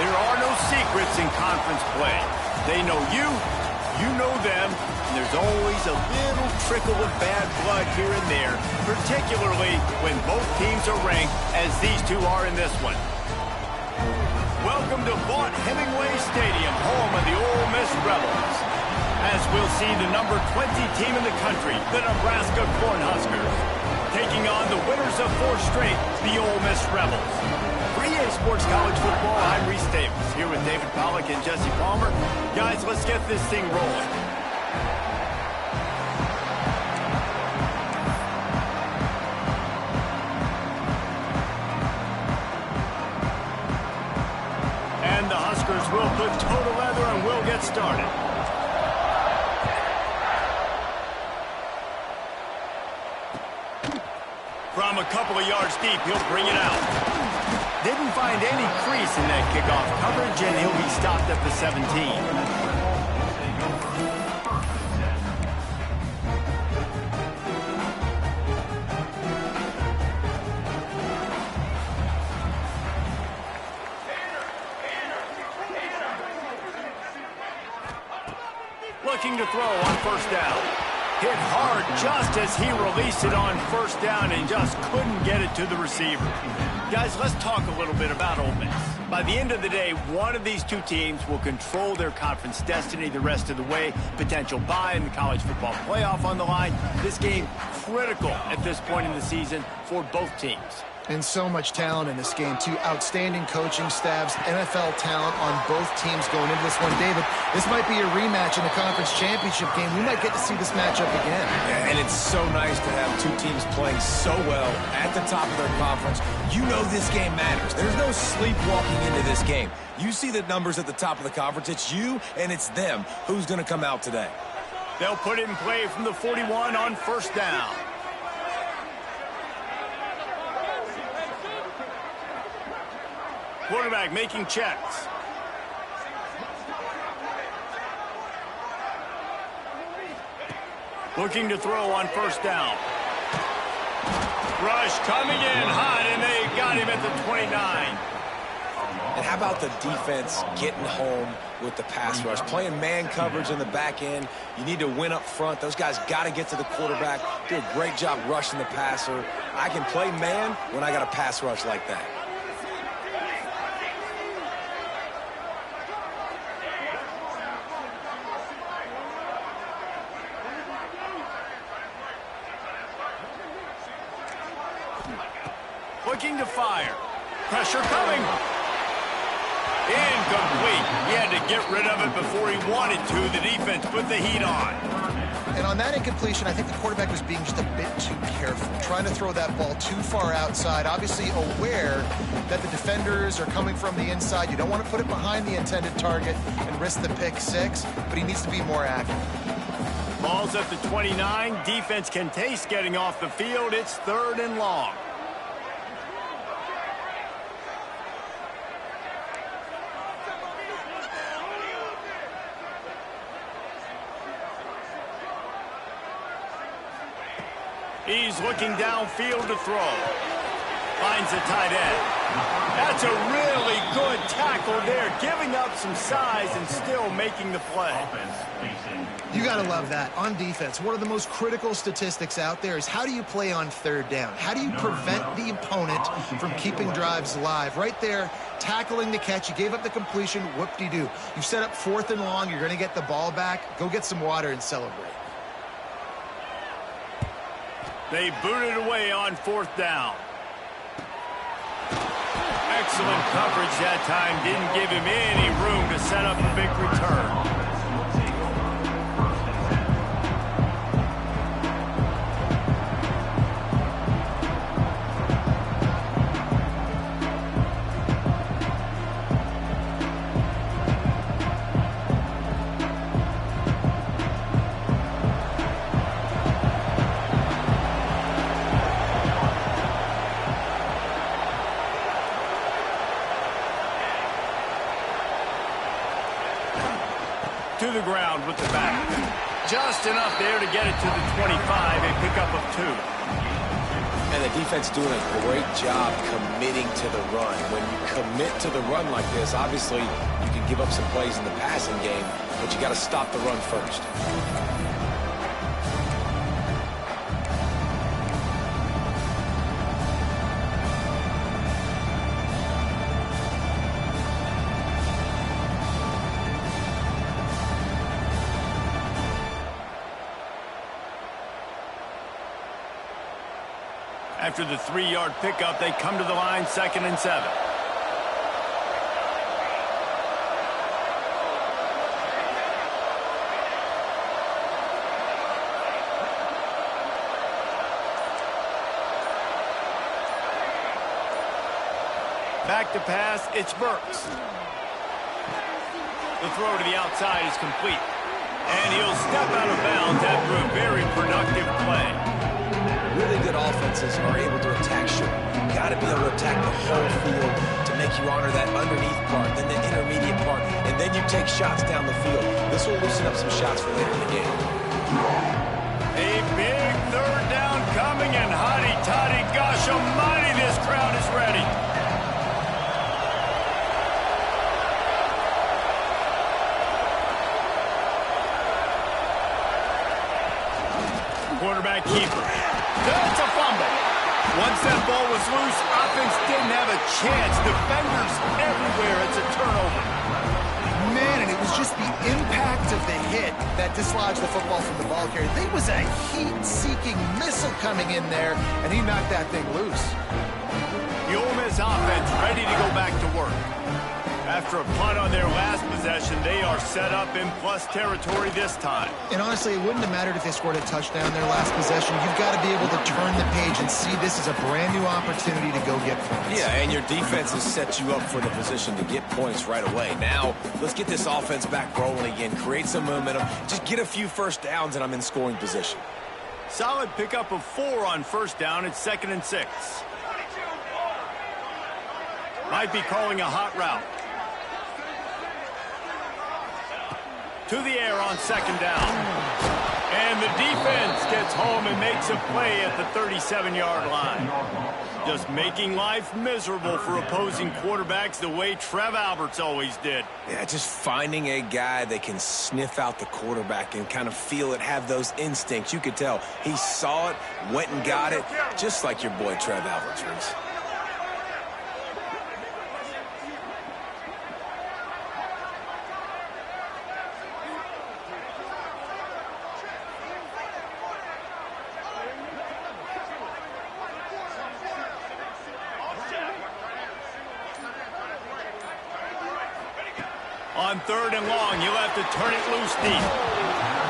There are no secrets in conference play. They know you, you know them, and there's always a little trickle of bad blood here and there, particularly when both teams are ranked as these two are in this one. Welcome to Vaught Hemingway Stadium, home of the Ole Miss Rebels. As we'll see the number 20 team in the country, the Nebraska Cornhuskers, taking on the winners of 4 straight, the Ole Miss Rebels. For EA Sports College Football, I'm Reese Davis, here with David Pollack and Jesse Palmer. Guys, let's get this thing rolling. And the Huskers will put toe to leather and we'll get started. From a couple of yards deep, he'll bring it out. Didn't find any crease in that kickoff coverage, and he'll be stopped at the 17. Looking to throw on first down. Hit hard just as he released it on first down and just couldn't get it to the receiver. Guys, let's talk a little bit about Ole Miss. By the end of the day, one of these two teams will control their conference destiny the rest of the way. Potential bye in the college football playoff on the line. This game critical at this point in the season for both teams. And so much talent in this game, too. Outstanding coaching staffs, NFL talent on both teams going into this one. David, this might be a rematch in the conference championship game. We might get to see this matchup again. Yeah, and it's so nice to have two teams playing so well at the top of their conference. You know this game matters. There's no sleepwalking into this game. You see the numbers at the top of the conference. It's you and it's them. Who's going to come out today? They'll put it in play from the 41 on first down. Quarterback making checks. Looking to throw on first down. Rush coming in hot, and they got him at the 29. And how about the defense getting home with the pass rush? Playing man coverage in the back end. You need to win up front. Those guys got to get to the quarterback. Do a great job rushing the passer. I can play man when I got a pass rush like that. Looking to fire. Pressure coming. Incomplete. He had to get rid of it before he wanted to. The defense put the heat on. And on that incompletion, I think the quarterback was being just a bit too careful, trying to throw that ball too far outside, obviously aware that the defenders are coming from the inside. You don't want to put it behind the intended target and risk the pick six, but he needs to be more accurate. Ball's at the 29. Defense can taste getting off the field. It's 3rd and long. He's looking downfield to throw. Finds the tight end. That's a really good tackle there, giving up some size and still making the play. You got to love that. On defense, one of the most critical statistics out there is how do you play on 3rd down? How do you prevent the opponent from keeping drives alive? Right there, tackling the catch. You gave up the completion. Whoop-de-doo. You've set up 4th and long. You're going to get the ball back. Go get some water and celebrate. They booted away on 4th down. Excellent coverage that time. Didn't give him any room to set up a big return. To the ground with the back. Just enough there to get it to the 25, a pickup of 2. And the defense doing a great job committing to the run. When you commit to the run like this, obviously you can give up some plays in the passing game, but you got to stop the run first. After the 3-yard pickup, they come to the line, 2nd and 7. Back to pass, it's Burks. The throw to the outside is complete. And he'll step out of bounds after a very productive play. Really good offenses are able to attack short. Got to be able to attack the whole field to make you honor that underneath part, then the intermediate part, and then you take shots down the field. This will loosen up some shots for later in the game. A big 3rd down coming, and hotty-toddy, gosh almighty, this crowd is ready. Quarterback keeper. That's a fumble. Once that ball was loose, offense didn't have a chance. Defenders everywhere. It's a turnover. Man, and it was just the impact of the hit that dislodged the football from the ball carrier. There was a heat-seeking missile coming in there, and he knocked that thing loose. The Ole Miss offense ready to go back to work. After a punt on their last possession, they are set up in plus territory this time. And honestly, it wouldn't have mattered if they scored a touchdown their last possession. You've got to be able to turn the page and see this as a brand new opportunity to go get points. Yeah, and your defense has set you up for the position to get points right away. Now, let's get this offense back rolling again, create some momentum, just get a few first downs, and I'm in scoring position. Solid pickup of 4 on 1st down. It's 2nd and 6. Might be calling a hot route. To the air on 2nd down. And the defense gets home and makes a play at the 37-yard line. Just making life miserable for opposing quarterbacks the way Trev Alberts always did. Yeah, just finding a guy that can sniff out the quarterback and kind of feel it, have those instincts. You could tell he saw it, went and got it, just like your boy Trev Alberts, Reese. On 3rd and long, you'll have to turn it loose deep.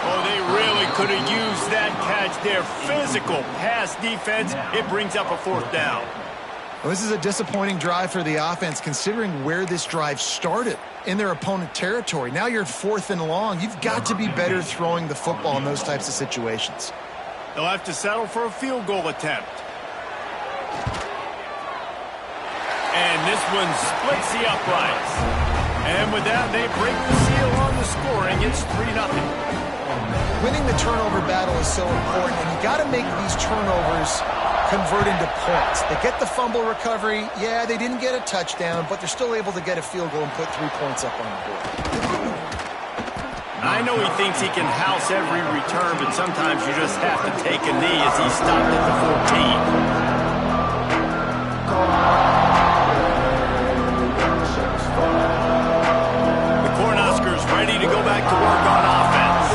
Oh, they really could have used that catch there. Physical pass defense. It brings up a 4th down. Well, this is a disappointing drive for the offense, considering where this drive started in their opponent territory. Now you're at 4th and long. You've got to be better throwing the football in those types of situations. They'll have to settle for a field goal attempt. And this one splits the uprights. And with that, they break the seal on the scoring. It's 3-0. Winning the turnover battle is so important, and you got to make these turnovers convert into points. They get the fumble recovery. Yeah, they didn't get a touchdown, but they're still able to get a field goal and put 3 points up on the board. I know he thinks he can house every return, but sometimes you just have to take a knee as he stopped at the 14. Ready to go back to work on offense.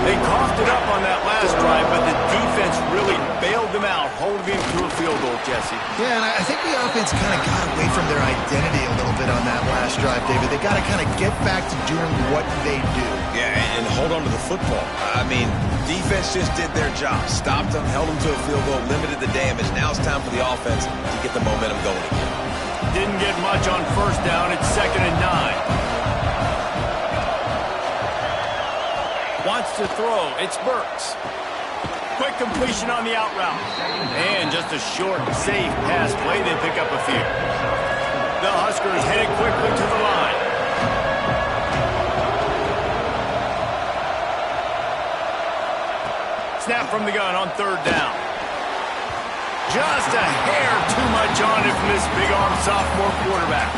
They coughed it up on that last drive, but the defense really bailed them out, holding him to a field goal, Jesse. Yeah, and I think the offense kind of got away from their identity a little bit on that last drive, David. They got to kind of get back to doing what they do. Yeah, and hold on to the football. I mean, defense just did their job. Stopped them, held them to a field goal, limited the damage. Now it's time for the offense to get the momentum going again. Didn't get much on 1st down. It's 2nd and 9. Wants to throw. It's Burks. Quick completion on the out route. And just a short, safe pass play. They pick up a few. The Huskers headed quickly to the line. Snap from the gun on 3rd down. Just a hair too much on it from this big-arm sophomore quarterback.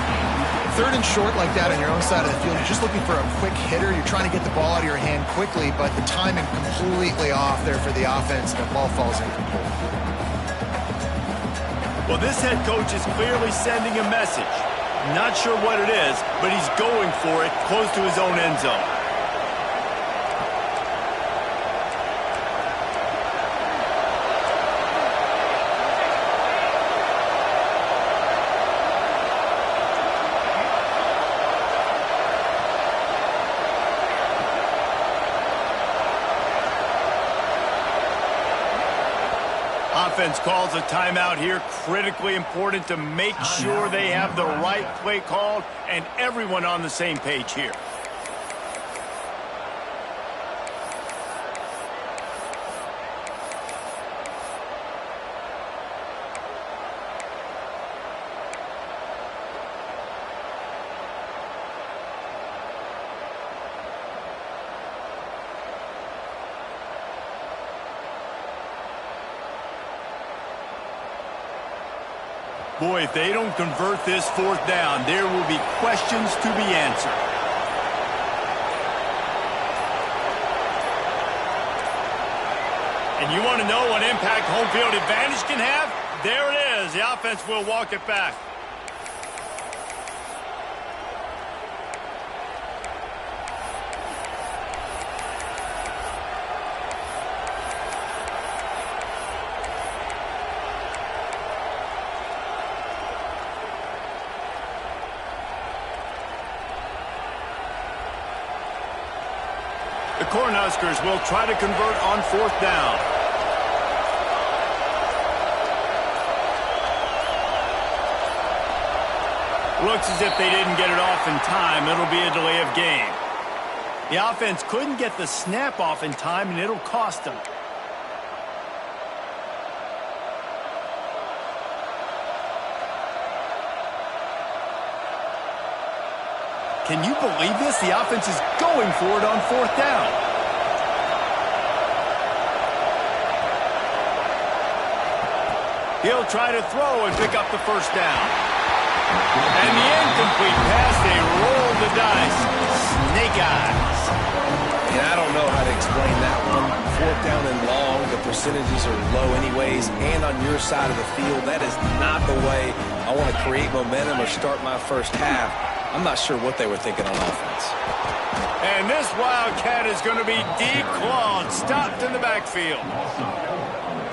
Third and short like that on your own side of the field, you're just looking for a quick hitter. You're trying to get the ball out of your hand quickly, but the timing completely off there for the offense, and the ball falls incomplete. Well, this head coach is clearly sending a message. Not sure what it is, but he's going for it close to his own end zone. Offense calls a timeout here. Critically important to make sure they have the right play called and everyone on the same page here. Boy, if they don't convert this fourth down, there will be questions to be answered. And you want to know what impact home field advantage can have? There it is. The offense will walk it back. The Cornhuskers will try to convert on fourth down. Looks as if they didn't get it off in time. It'll be a delay of game. The offense couldn't get the snap off in time, and it'll cost them. Can you believe this? The offense is going for it on fourth down. He'll try to throw and pick up the first down. And the incomplete pass, they roll the dice. Snake eyes. And I don't know how to explain that one. Fourth down and long, the percentages are low anyways, and on your side of the field, that is not the way I want to create momentum or start my first half. I'm not sure what they were thinking on offense. And this Wildcat is going to be declawed, stopped in the backfield.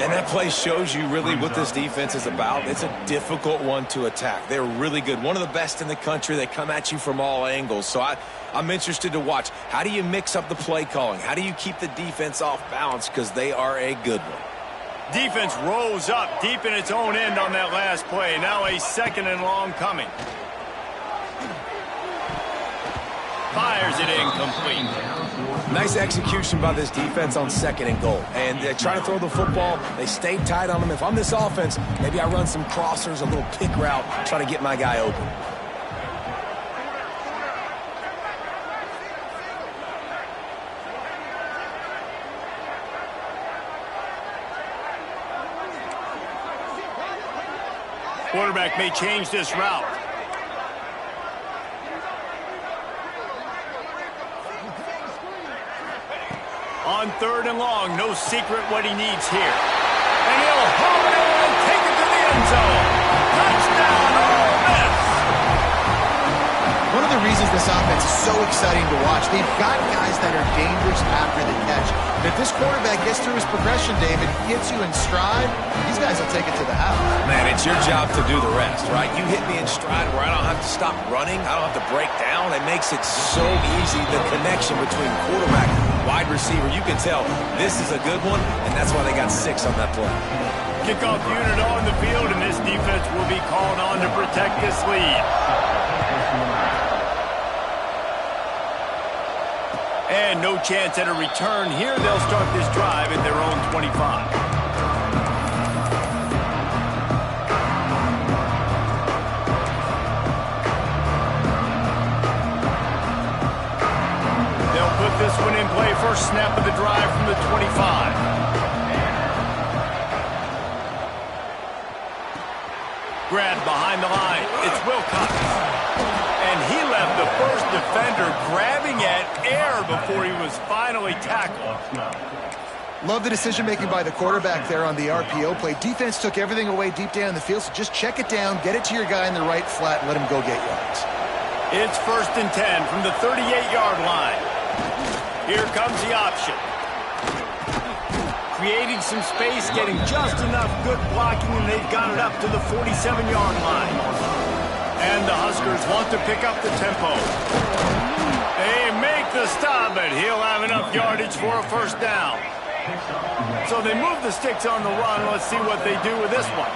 And that play shows you really what this defense is about. It's a difficult one to attack. They're really good. One of the best in the country. They come at you from all angles. So I'm interested to watch. How do you mix up the play calling? How do you keep the defense off balance? Because they are a good one. Defense rose up deep in its own end on that last play. Now a second and long coming. Fires it incomplete. Nice execution by this defense on second and goal. And they're trying to throw the football. They stayed tight on them. If I'm this offense, maybe I run some crossers, a little pick route, try to get my guy open. Quarterback may change this route. On third and long, no secret what he needs here. And he'll haul it in and take it to the end zone. Touchdown, Ole Miss! One of the reasons this offense is so exciting to watch, they've got guys that are dangerous after the catch. And if this quarterback gets through his progression, David, gets you in stride, these guys will take it to the house. Man, it's your job to do the rest, right? You hit me in stride where I don't have to stop running. I don't have to break down. It makes it so easy, the connection between quarterback and wide receiver. You can tell this is a good one, and that's why they got 6 on that play. Kickoff unit on the field, and this defense will be called on to protect this lead. And no chance at a return here. They'll start this drive at their own 25. They'll put this one in play. First snap of the drive from the 25. Grabbed behind the line. It's Wilcox. And he left the first defender grabbing at air before he was finally tackled. Love the decision-making by the quarterback there on the RPO play. Defense took everything away deep down in the field, so just check it down, get it to your guy in the right flat, and let him go get yards. It's 1st and 10 from the 38-yard line. Here comes the option. Creating some space, getting just enough good blocking, and they've got it up to the 47-yard line. And the Huskers want to pick up the tempo. They make the stop, but he'll have enough yardage for a first down. So they move the sticks on the run. Let's see what they do with this one.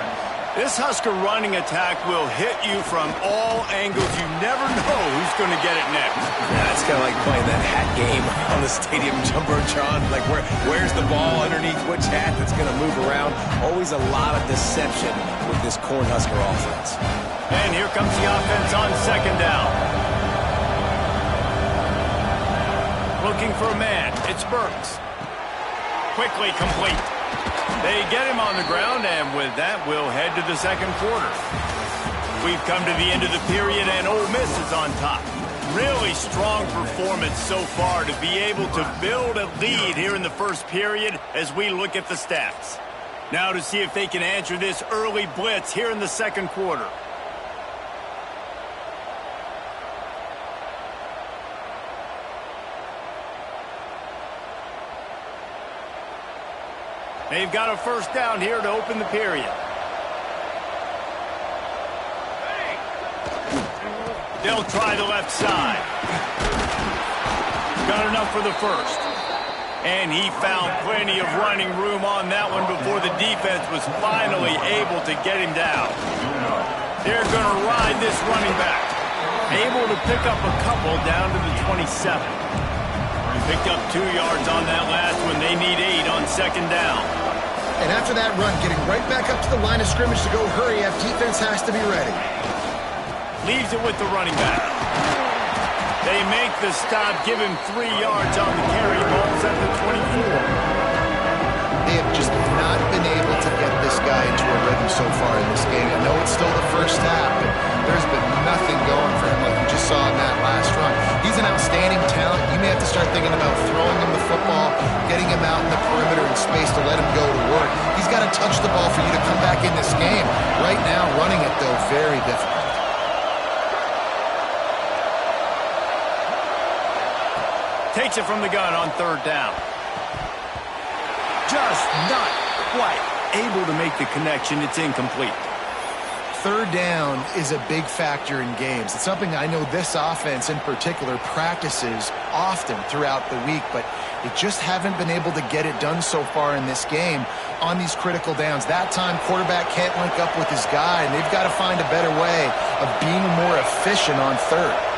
This Husker running attack will hit you from all angles. You never know who's going to get it next. Yeah, it's kind of like playing that hat game on the stadium jumbotron. Like, where's the ball underneath which hat that's going to move around? Always a lot of deception with this Cornhusker offense. And here comes the offense on 2nd down. Looking for a man. It's Burks. Quickly complete. They get him on the ground, and with that, we'll head to the 2nd quarter. We've come to the end of the period, and Ole Miss is on top. Really strong performance so far to be able to build a lead here in the 1st period as we look at the stats. Now to see if they can answer this early blitz here in the 2nd quarter. They've got a first down here to open the period. They'll try the left side. Got enough for the first. And he found plenty of running room on that one before the defense was finally able to get him down. They're going to ride this running back. Able to pick up a couple down to the 27. Picked up 2 yards on that last one. They need 8 on 2nd down. And after that run, getting right back up to the line of scrimmage to go hurry up, defense has to be ready. Leaves it with the running back. They make the stop, give him 3 yards on the carry. Ball's at the 24. They have just not been able to get this guy into a rhythm so far in this game. I know it's still the first half, but there's been nothing going for him like you just saw in that last run. He's an outstanding talent. You may have to start thinking about throwing him the football, getting him out in the perimeter in space to let him go to work. He's got to touch the ball for you to come back in this game. Right now, running it, though, very difficult. Takes it from the gun on 3rd down. Just not quite able to make the connection. It's incomplete. 3rd down is a big factor in games. It's something I know this offense in particular practices often throughout the week, but they just haven't been able to get it done so far in this game on these critical downs. That time, quarterback can't link up with his guy, and they've got to find a better way of being more efficient on 3rd.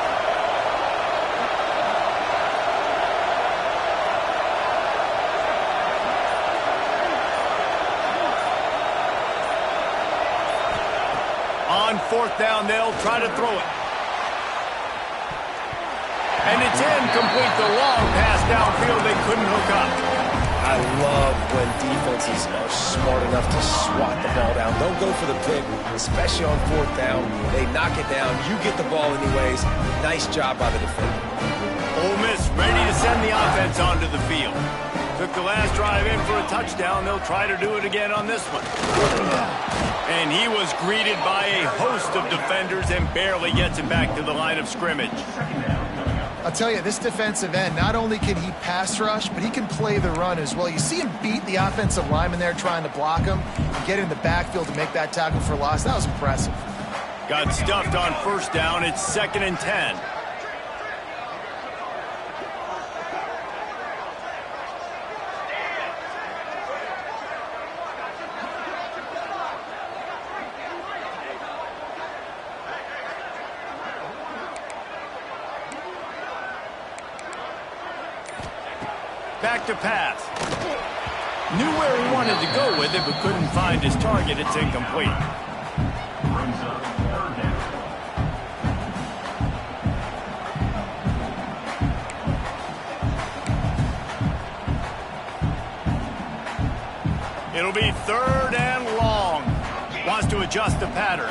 On 4th down, they'll try to throw it. And it's incomplete. The long pass downfield, they couldn't hook up. I love when defenses are smart enough to swat the ball down. Don't go for the pick, especially on 4th down. They knock it down. You get the ball anyways. Nice job by the defender. Ole Miss ready to send the offense onto the field. Took the last drive in for a touchdown. They'll try to do it again on this one. And he was greeted by a host of defenders and barely gets it back to the line of scrimmage. I'll tell you, this defensive end, not only can he pass rush, but he can play the run as well. You see him beat the offensive lineman there trying to block him and get in the backfield to make that tackle for loss. That was impressive. Got stuffed on 1st down. It's 2nd and 10. Back to pass. Knew where he wanted to go with it, but couldn't find his target. It's incomplete. It'll be 3rd and long. Wants to adjust the pattern.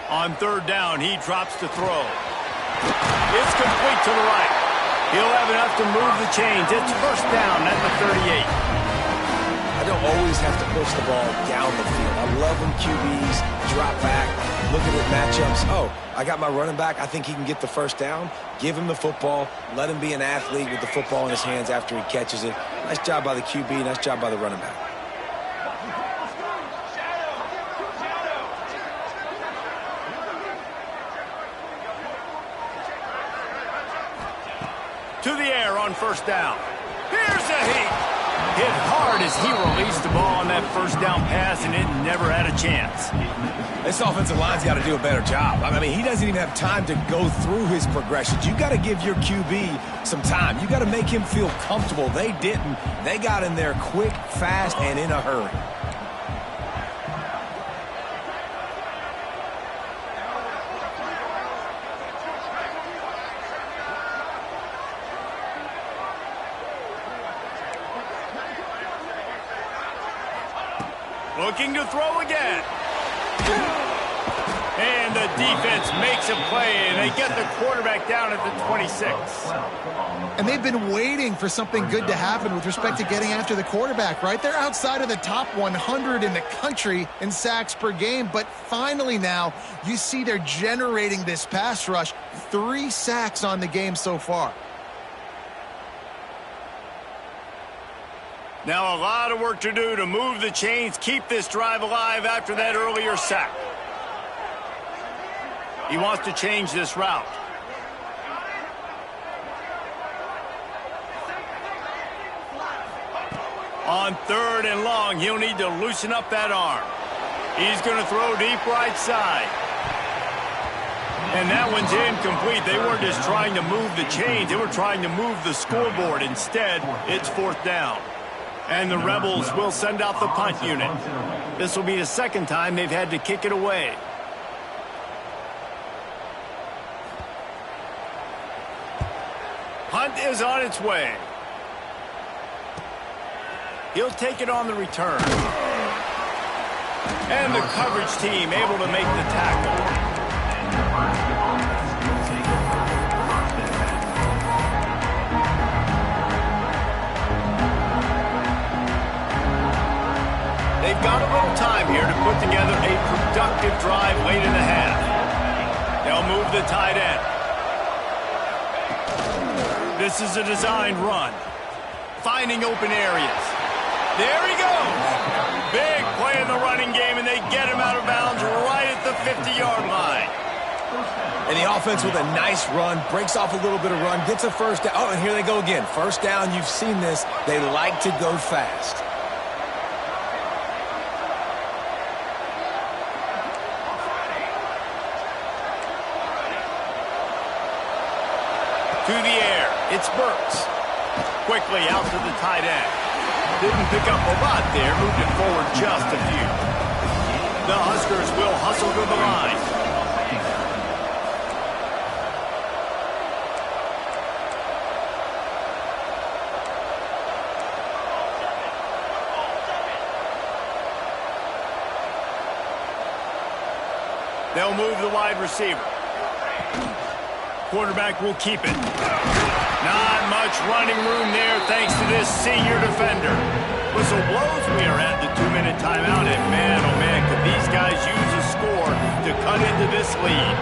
On third down, he drops to throw. It's complete to the right. He'll have enough to move the chains. It's first down at the 38. I don't always have to push the ball down the field. I love when QBs drop back, looking at matchups. Oh, I got my running back. I think he can get the first down. Give him the football. Let him be an athlete with the football in his hands after he catches it. Nice job by the QB. Nice job by the running back. To the air on first down. Here's a heat. Hit hard as he released the ball on that first down pass, and it never had a chance. This offensive line's got to do a better job. I mean, he doesn't even have time to go through his progressions. You got to give your QB some time. You got to make him feel comfortable. They didn't. They got in there quick, fast, and in a hurry. Looking to throw again. And the defense makes a play, and they get the quarterback down at the 26. And they've been waiting for something good to happen with respect to getting after the quarterback, right? They're outside of the top 100 in the country in sacks per game, but finally now you see they're generating this pass rush. 3 sacks on the game so far. Now a lot of work to do to move the chains, keep this drive alive after that earlier sack. He wants to change this route. On third and long, he'll need to loosen up that arm. He's going to throw deep right side. And that one's incomplete. They weren't just trying to move the chains. They were trying to move the scoreboard. Instead, it's fourth down. And the Rebels will send out the punt unit. This will be the second time they've had to kick it away. Punt is on its way. He'll take it on the return. And the coverage team able to make the tackle. They've got a little time here to put together a productive drive late in the half. They'll move the tight end. This is a designed run. Finding open areas. There he goes. Big play in the running game, and they get him out of bounds right at the 50-yard line. And the offense with a nice run, breaks off a little bit of run, gets a first down. Oh, and here they go again. First down, you've seen this. They like to go fast. To the air, it's Burks. Quickly out to the tight end. Didn't pick up a lot there, moved it forward just a few. The Huskers will hustle to the line. They'll move the wide receiver. Quarterback will keep it. Not much running room there thanks to this senior defender. Whistle blows. We are at the 2-minute timeout, and man, oh man, could these guys use a score to cut into this lead.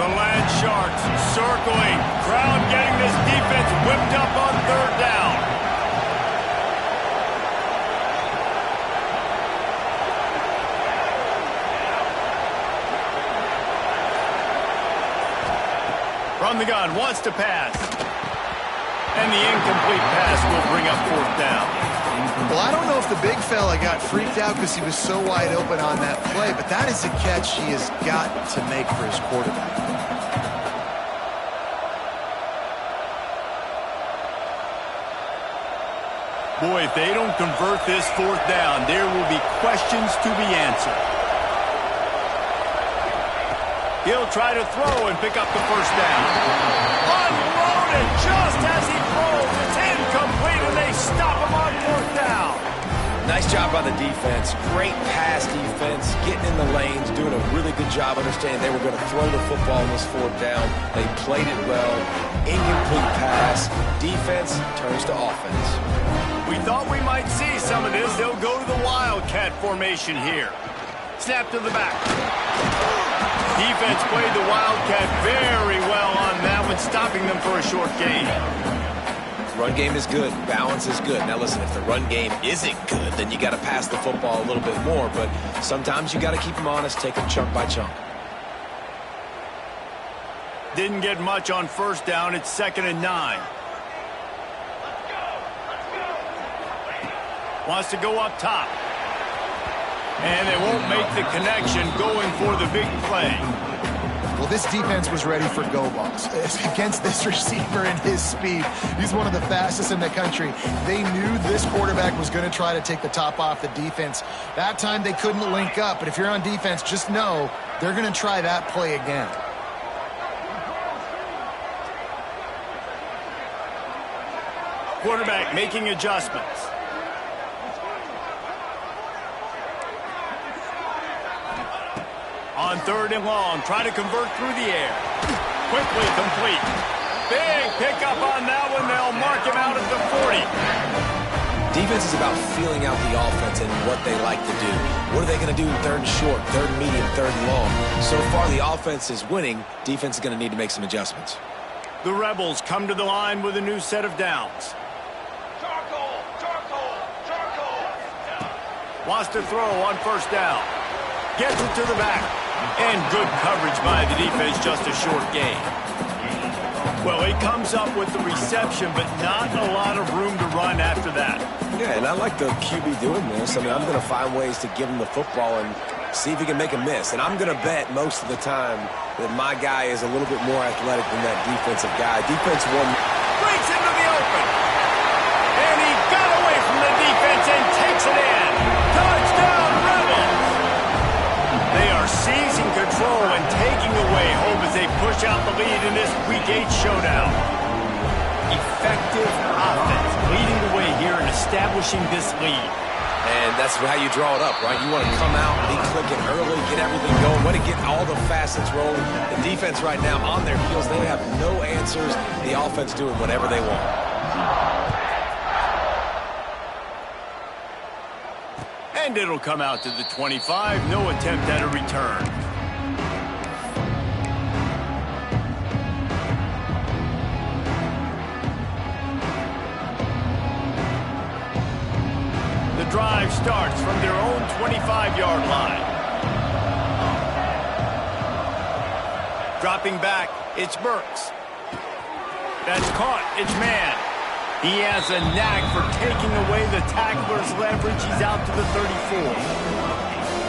The Land Sharks circling. Crowd getting this defense whipped up on third down. From the gun, wants to pass. And the incomplete pass will bring up fourth down. Well, I don't know if the big fella got freaked out because he was so wide open on that play, but that is a catch he has got to make for his quarterback. Boy, if they don't convert this fourth down, there will be questions to be answered. He'll try to throw and pick up the first down. Unloaded just as he throws. It's incomplete, and they stop him on fourth down. Nice job by the defense. Great pass defense, getting in the lanes, doing a really good job understanding they were going to throw the football on this fourth down. They played it well. Incomplete pass. Defense turns to offense. We thought we might see some of this. They'll go to the Wildcat formation here. Snap to the back. Defense played the Wildcat very well on that one, stopping them for a short gain. Run game is good. Balance is good. Now listen, if the run game isn't good, then you got to pass the football a little bit more. But sometimes you got to keep them honest, take them chunk by chunk. Didn't get much on first down. It's 2nd and 9. Wants to go up top. And they won't make the connection going for the big play. Well, this defense was ready for go balls. Against this receiver and his speed, he's one of the fastest in the country. They knew this quarterback was going to try to take the top off the defense. That time they couldn't link up, but if you're on defense, just know they're going to try that play again. Quarterback making adjustments. On 3rd and long, try to convert through the air. Quickly complete. Big pickup on that one. They'll mark him out at the 40. Defense is about feeling out the offense and what they like to do. What are they going to do 3rd and short, 3rd and medium, 3rd and long? So far, the offense is winning. Defense is going to need to make some adjustments. The Rebels come to the line with a new set of downs. Wants to throw on first down. Gets it to the back. And good coverage by the defense, just a short gain. Well, he comes up with the reception, but not a lot of room to run after that. Yeah, and I like the QB doing this. I mean, I'm going to find ways to give him the football and see if he can make a miss. And I'm going to bet most of the time that my guy is a little bit more athletic than that defensive guy. Defense won. Breaks into the open. And he got away from the defense and takes it in. Touchdown, Rebels! They are seizing control and taking away hope as they push out the lead in this Week 8 showdown. Effective offense leading the way here and establishing this lead. And that's how you draw it up, right? You want to come out, be clicking early, get everything going, want to get all the facets rolling. The defense right now on their heels, they have no answers. The offense doing whatever they want. And it'll come out to the 25. No attempt at a return. The drive starts from their own 25-yard line. Dropping back, it's Burks. That's caught, it's man. He has a knack for taking away the tackler's leverage. He's out to the 34.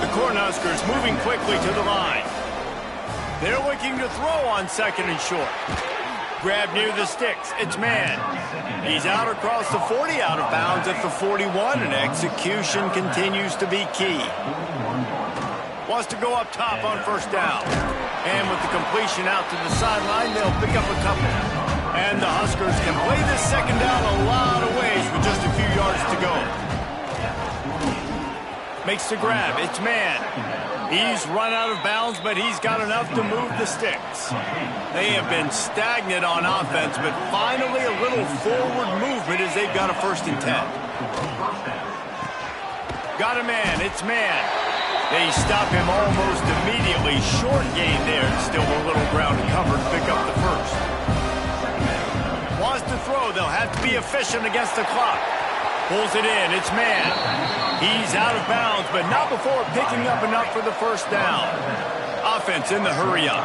The Cornhuskers moving quickly to the line. They're looking to throw on 2nd and short. Grab near the sticks. It's man. He's out across the 40, out of bounds at the 41, and execution continues to be key. Wants to go up top on first down. And with the completion out to the sideline, they'll pick up a couple. And the Huskers can play this 2nd down a lot of ways with just a few yards to go. Makes the grab. It's man. He's run out of bounds, but he's got enough to move the sticks. They have been stagnant on offense, but finally a little forward movement as they've got a 1st and 10. Got a man. It's man. They stop him almost immediately. Short gain there. Still a little ground to cover to pick up the 1st. Wants to throw. They'll have to be efficient against the clock. Pulls it in. It's man. He's out of bounds, but not before picking up enough for the 1st down. Offense in the hurry up.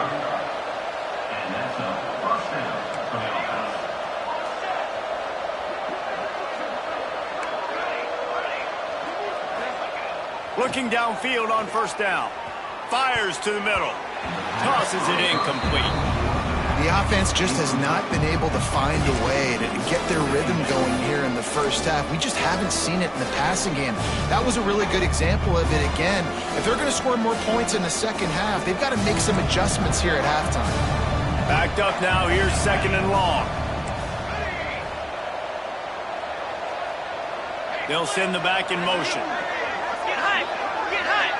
Looking downfield on first down. Fires to the middle. Tosses it incomplete. The offense just has not been able to find a way to get their rhythm going here in the first half. We just haven't seen it in the passing game. That was a really good example of it again. If they're going to score more points in the second half, they've got to make some adjustments here at halftime. Backed up now. Here's second and long. They'll send the back in motion. Get high! Get high!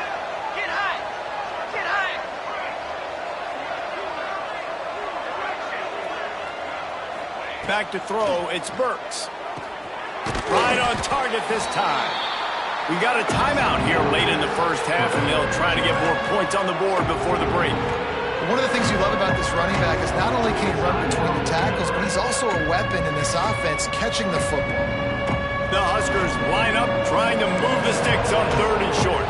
Get high! Get high! Back to throw, it's Burks. Right on target this time. We got a timeout here late in the first half, and they'll try to get more points on the board before the break. One of the things you love about this running back is not only can he run between the tackles, but he's also a weapon in this offense catching the football. The Huskers line up, trying to move the sticks on third and short.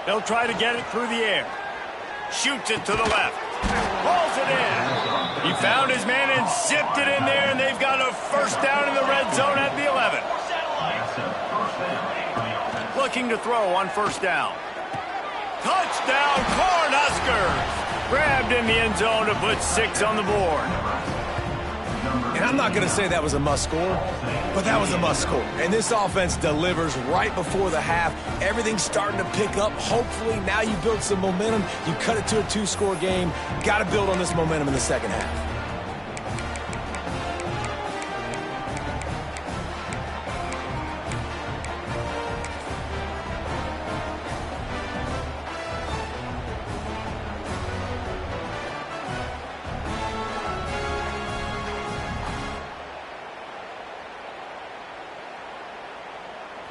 They'll try to get it through the air. Shoots it to the left. Pulls it in. He found his man and zipped it in there, and they've got a first down in the red zone at the 11. Looking to throw on first down. Touchdown, Cornhuskers! Grabbed in the end zone to put 6 on the board. And I'm not going to say that was a must score, but that was a must score. And this offense delivers right before the half. Everything's starting to pick up. Hopefully now you build some momentum. You cut it to a 2-score game. Got to build on this momentum in the second half.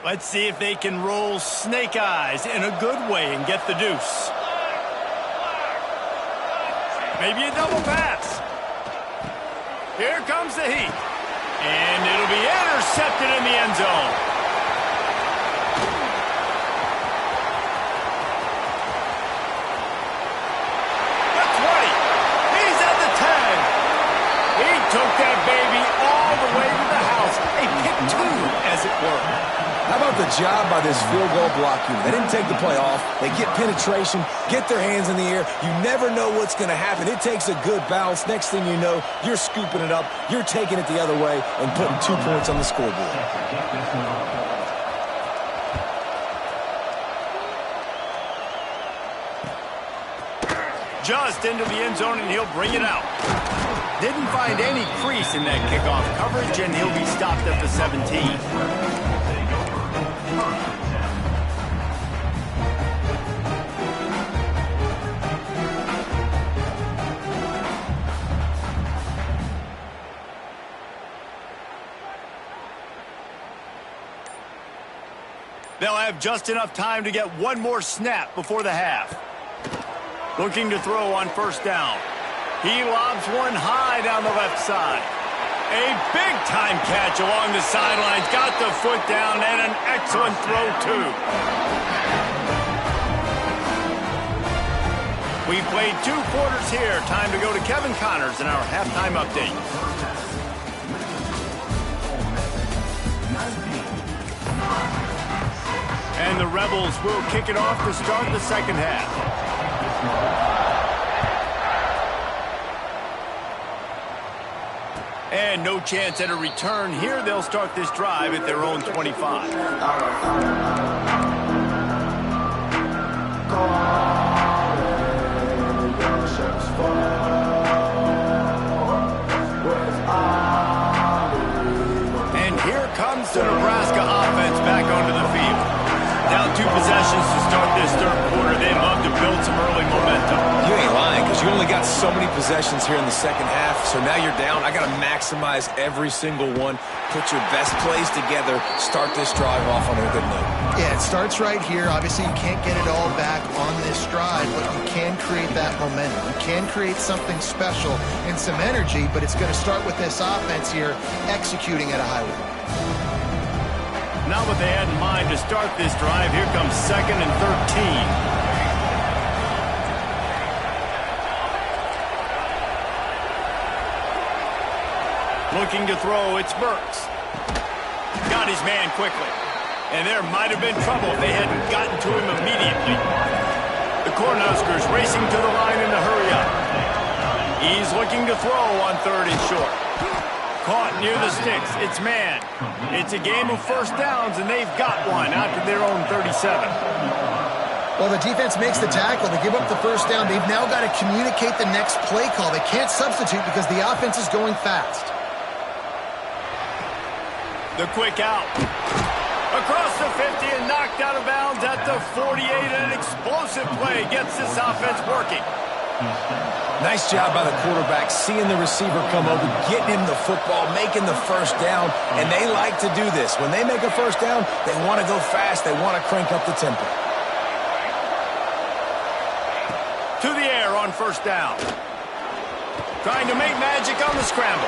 Let's see if they can roll snake eyes in a good way and get the deuce. Maybe a double pass. Here comes the heat. And it'll be intercepted in the end zone. The 20. He's at the 10. He took that baby all the way to the house. A pick 2, as it were. How about the job by this field goal block unit? They didn't take the play off. They get penetration, get their hands in the air. You never know what's going to happen. It takes a good bounce. Next thing you know, you're scooping it up. You're taking it the other way and putting 2 points on the scoreboard. Just into the end zone, and he'll bring it out. Didn't find any crease in that kickoff coverage, and he'll be stopped at the 17. They'll have just enough time to get one more snap before the half. Looking to throw on first down. He lobs one high down the left side. A big-time catch along the sidelines. Got the foot down and an excellent throw, too. We've played 2 quarters here. Time to go to Kevin Connors in our halftime update. And the Rebels will kick it off to start the second half. And no chance at a return here. They'll start this drive at their own 25. And here comes the Nebraska offense back onto the field. Down 2 possessions to start this third quarter. They'd love to build some early momentum. You ain't lying, because you only got so many possessions here in the second half, so now you're down. I got to maximize every single one. Put your best plays together. Start this drive off on a good note. Yeah, it starts right here. Obviously, you can't get it all back on this drive, but you can create that momentum. You can create something special and some energy, but it's going to start with this offense here executing at a high level. Not what they had in mind to start this drive. Here comes 2nd and 13. Looking to throw, it's Burks. Got his man quickly. And there might have been trouble if they hadn't gotten to him immediately. The Cornhuskers racing to the line in a hurry up. He's looking to throw on 3rd and short. Caught near the sticks. It's man. It's a game of first downs, and they've got one out to their own 37. Well, the defense makes the tackle. They give up the first down. They've now got to communicate the next play call. They can't substitute because the offense is going fast. The quick out. Across the 50 and knocked out of bounds at the 48. An explosive play gets this offense working. Nice job by the quarterback, seeing the receiver come over, getting him the football, making the first down, and they like to do this. When they make a first down, they want to go fast. They want to crank up the tempo. To the air on first down. Trying to make magic on the scramble.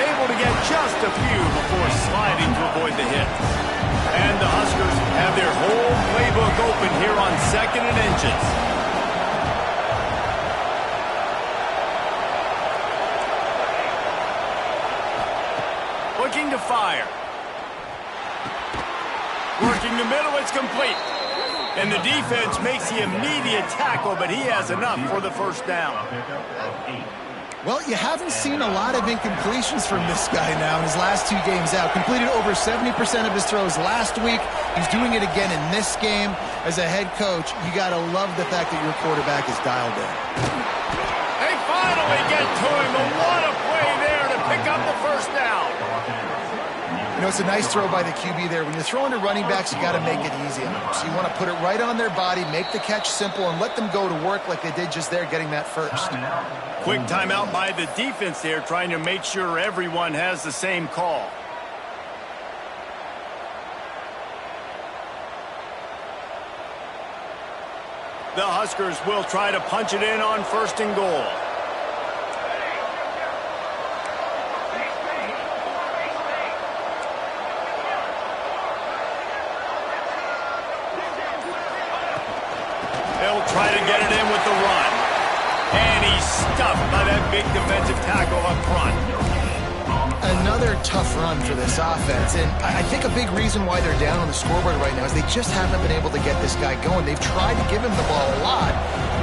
Able to get just a few before sliding to avoid the hit. And the Huskers have their whole playbook open here on 2nd and inches. Looking to fire. Working the middle, it's complete. And the defense makes the immediate tackle, but he has enough for the first down. Well, you haven't seen a lot of incompletions from this guy now in his last 2 games out. Completed over 70% of his throws last week. He's doing it again in this game. As a head coach, you got to love the fact that your quarterback is dialed in. They finally get to him. And what a play there to pick up the first down. You know, it's a nice throw by the QB there. When you're throwing to running backs, you got to make it easy on them. So you want to put it right on their body, make the catch simple, and let them go to work like they did just there, getting that first. Quick timeout by the defense there, trying to make sure everyone has the same call. The Huskers will try to punch it in on 1st and goal. They'll try to get it in with the run. And he's stuffed by that big defensive tackle up front. Another tough run for this offense, and I think a big reason why they're down on the scoreboard right now is they just haven't been able to get this guy going. They've tried to give him the ball a lot.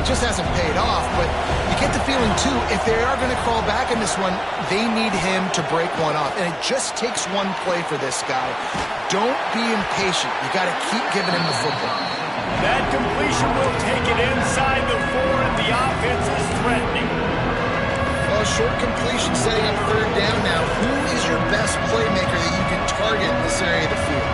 It just hasn't paid off, but you get the feeling, too, if they are going to crawl back in this one, they need him to break one off, and it just takes one play for this guy. Don't be impatient. You got to keep giving him the football. That completion will take it inside the 4, and the offense is threatening. Well, short completion setting up 3rd down now. Who is your best playmaker that you can target in this area of the field?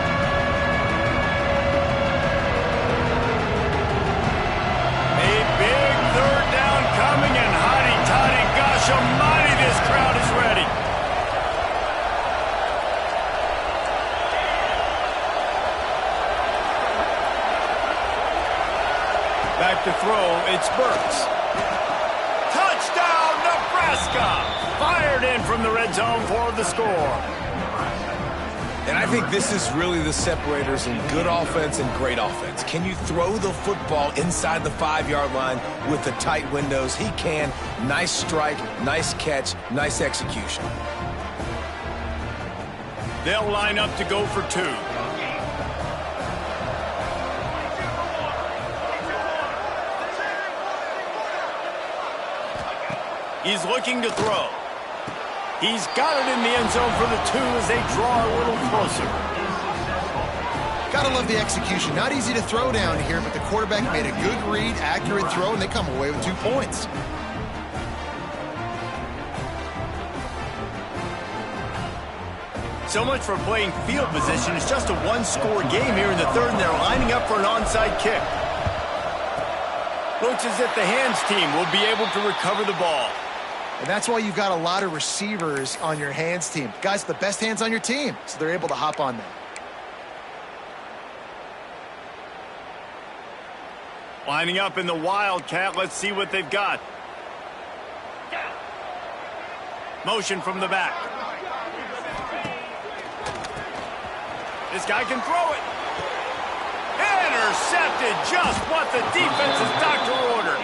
A big 3rd down coming, and hotty-toddy, gosh almighty, this crowd is ready. Back to throw, it's Burks. Touchdown, Nebraska! Fired in from the red zone for the score. And I think this is really the separators in good offense and great offense. Can you throw the football inside the 5-yard line with the tight windows? He can. Nice strike, nice catch, nice execution. They'll line up to go for 2. He's looking to throw. He's got it in the end zone for the 2 as they draw a little closer. Gotta love the execution. Not easy to throw down here, but the quarterback made a good read, accurate throw, and they come away with 2 points. So much for playing field position. It's just a 1-score game here in the 3rd, and they're lining up for an onside kick. Looks as if the hands team will be able to recover the ball. And that's why you've got a lot of receivers on your hands team. Guys, the best hands on your team, so they're able to hop on them. Lining up in the Wildcat. Let's see what they've got. Motion from the back. This guy can throw it. Intercepted, just what the defense's doctor ordered.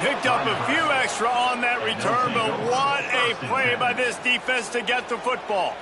Picked up a few extra on that return, but what a play by this defense to get the football.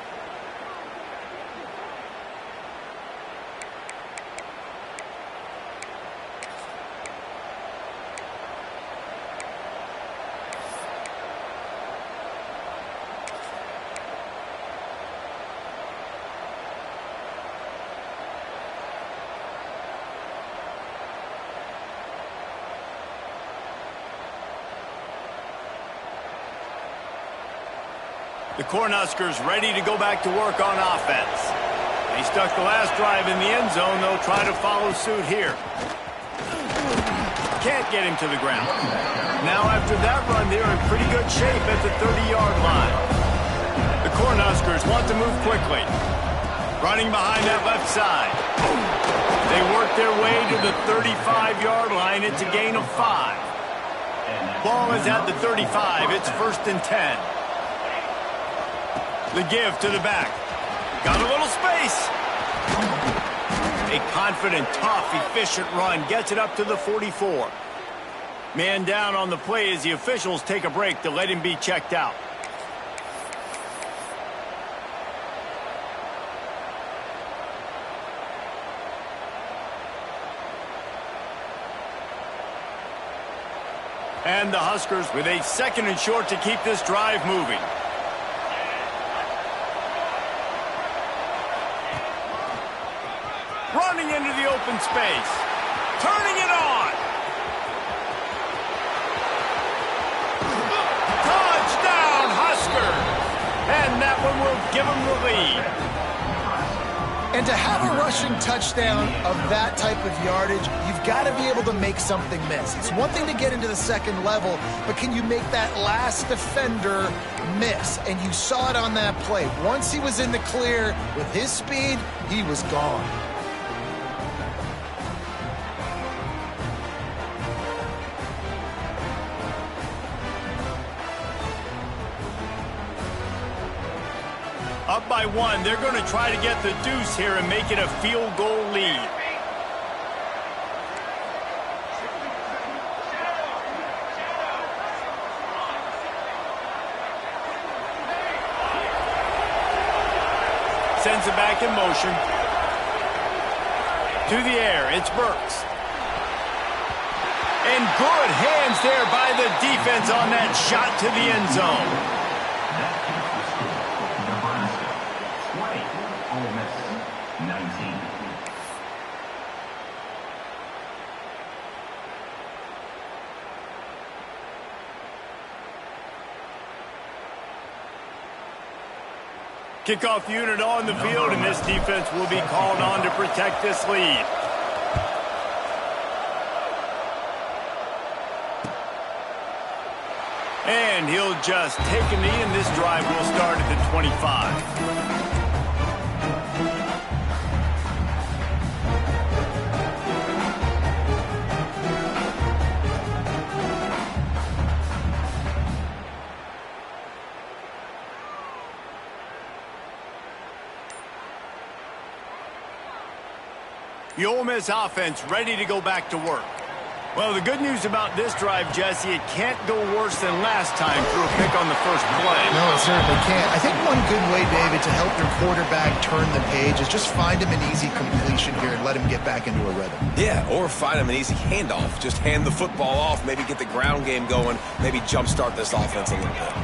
The Cornhuskers ready to go back to work on offense. They stuck the last drive in the end zone. They'll try to follow suit here. Can't get him to the ground. Now after that run, they're in pretty good shape at the 30-yard line. The Cornhuskers want to move quickly. Running behind that left side. They work their way to the 35-yard line. It's a gain of 5. Ball is at the 35. It's 1st and 10. The give to the back. Got a little space. A confident, tough, efficient run gets it up to the 44. Man down on the play as the officials take a break to let him be checked out. And the Huskers with a 2nd and short to keep this drive moving. Running into the open space. Turning it on. Touchdown, Huskers. And that one will give them the lead. And to have a rushing touchdown of that type of yardage, you've got to be able to make something miss. It's one thing to get into the second level, but can you make that last defender miss? And you saw it on that play. Once he was in the clear with his speed, he was gone. Up by 1, they're going to try to get the deuce here and make it a field goal lead. Sends it back in motion. To the air, it's Burks. And good hands there by the defense on that shot to the end zone. Kickoff unit on the field, and this defense will be called on to protect this lead. And he'll just take a knee, and this drive will start at the 25. The Ole Miss offense ready to go back to work. Well, the good news about this drive, Jesse, it can't go worse than last time through a pick on the first play. No, it certainly can't. I think one good way, David, to help your quarterback turn the page is just find him an easy completion here and let him get back into a rhythm. Yeah, or find him an easy handoff. Just hand the football off, maybe get the ground game going, maybe jumpstart this offense a little bit.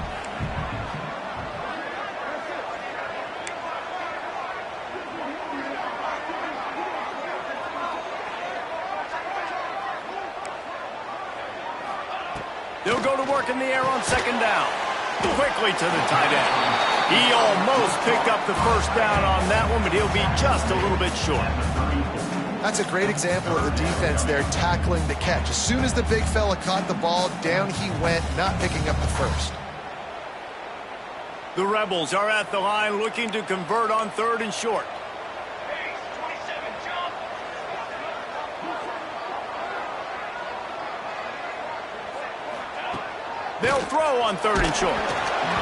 They'll go to work in the air on 2nd down. Quickly to the tight end. He almost picked up the first down on that one, but he'll be just a little bit short. That's a great example of the defense there tackling the catch. As soon as the big fella caught the ball, down he went, not picking up the first. The Rebels are at the line looking to convert on 3rd and short. They'll throw on 3rd and short.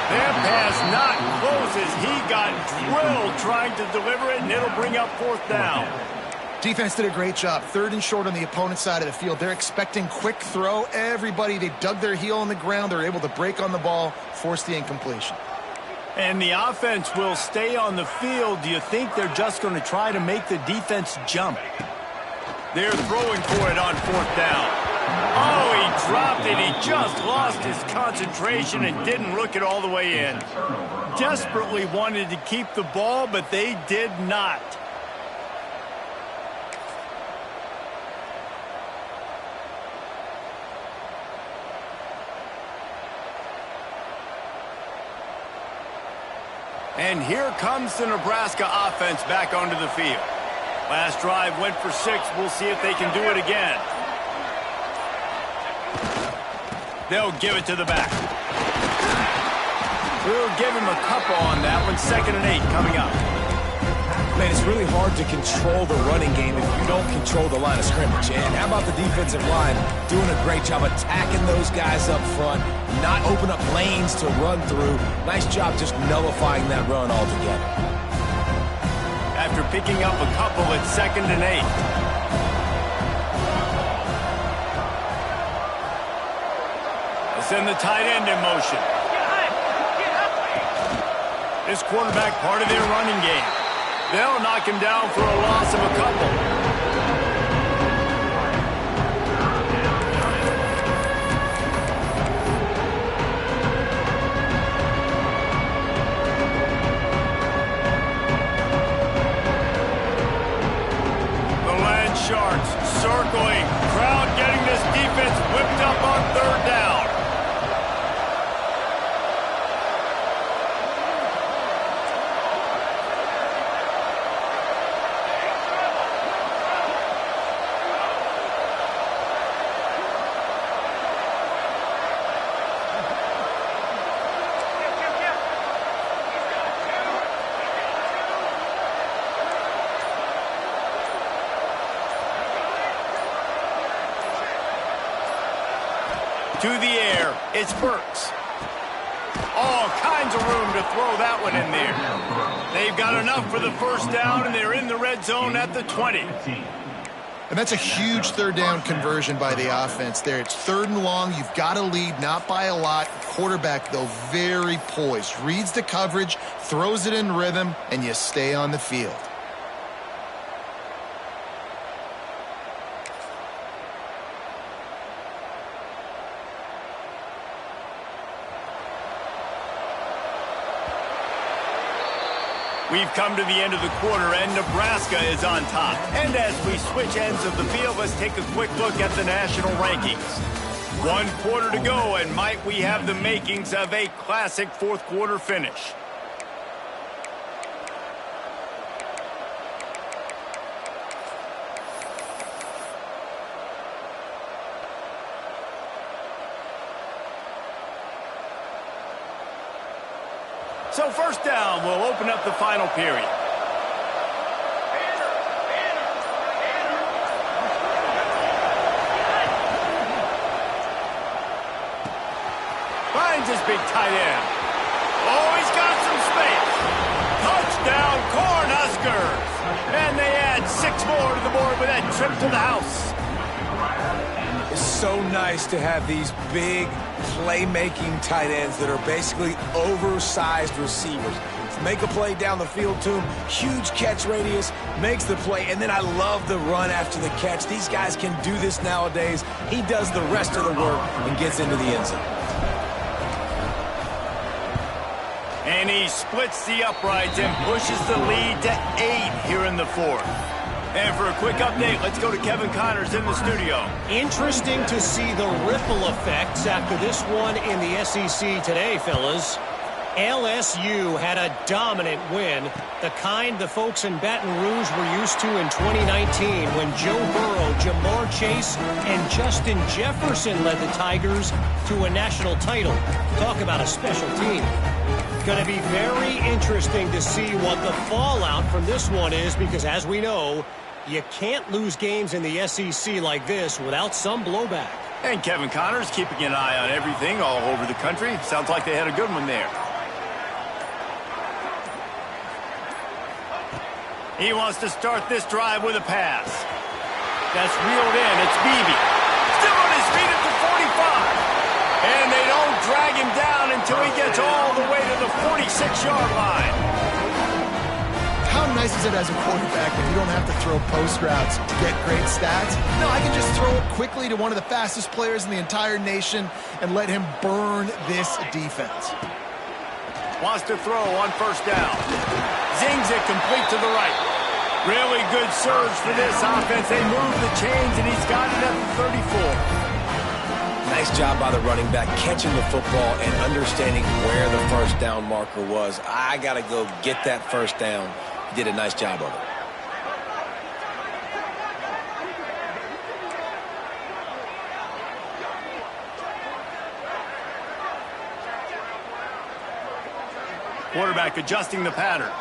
That pass not close as he got drilled trying to deliver it, and it'll bring up 4th down. Defense did a great job. 3rd and short on the opponent's side of the field. They're expecting quick throw. Everybody, they dug their heel on the ground. They're able to break on the ball, force the incompletion. And the offense will stay on the field. Do you think they're just going to try to make the defense jump? They're throwing for it on 4th down. Oh, he dropped it. He just lost his concentration and didn't look it all the way in. Desperately wanted to keep the ball, but they did not. And here comes the Nebraska offense back onto the field. Last drive went for 6. We'll see if they can do it again. They'll give it to the back. We'll give him a couple on that one. 2nd and 8 coming up. Man, it's really hard to control the running game if you don't control the line of scrimmage. And how about the defensive line doing a great job attacking those guys up front, not open up lanes to run through. Nice job just nullifying that run altogether. After picking up a couple, it's 2nd and 8. They'll send the tight end in motion. This quarterback part of their running game. They'll knock him down for a loss of a couple. The Land Sharks circling. Crowd getting this defense whipped up on 3rd down. To the air, it's Burks. All kinds of room to throw that one in there. They've got enough for the 1st down, and they're in the red zone at the 20. And that's a huge 3rd down conversion by the offense there. It's 3rd and long. You've got to lead, not by a lot. Quarterback, though, very poised. Reads the coverage, throws it in rhythm, and you stay on the field. We've come to the end of the quarter, and Nebraska is on top. And as we switch ends of the field, let's take a quick look at the national rankings. 1 quarter to go, and might we have the makings of a classic 4th quarter finish. So 1st down will open up the final period. Finds his big tight end. Oh, he's got some space. Touchdown, Cornhuskers. And they add 6 more to the board with that trip to the house. It's so nice to have these big playmaking tight ends that are basically oversized receivers. Make a play down the field to him, huge catch radius, makes the play, and then I love the run after the catch. These guys can do this nowadays. He does the rest of the work and gets into the end zone. And he splits the uprights and pushes the lead to 8 here in the 4th. And for a quick update, let's go to Kevin Connors in the studio. Interesting to see the ripple effects after this one in the SEC today, fellas. LSU had a dominant win, the kind the folks in Baton Rouge were used to in 2019 when Joe Burrow, Jamar Chase, and Justin Jefferson led the Tigers to a national title. Talk about a special team. Going to be very interesting to see what the fallout from this one is because, as we know, you can't lose games in the SEC like this without some blowback. And Kevin Connors keeping an eye on everything all over the country. Sounds like they had a good one there. He wants to start this drive with a pass. That's reeled in. It's Beebe. Still on his feet at the 45. And they don't drag him down until he gets all the way to the 46-yard line. How nice is it as a quarterback that you don't have to throw post routes to get great stats? No, I can just throw it quickly to one of the fastest players in the entire nation and let him burn this defense. Wants to throw on first down. Zings it complete to the right. Really good surge for this offense. They move the chains, and he's got it at the 34. Nice job by the running back, catching the football and understanding where the first down marker was. I got to go get that first down. He did a nice job of it. Quarterback adjusting the pattern.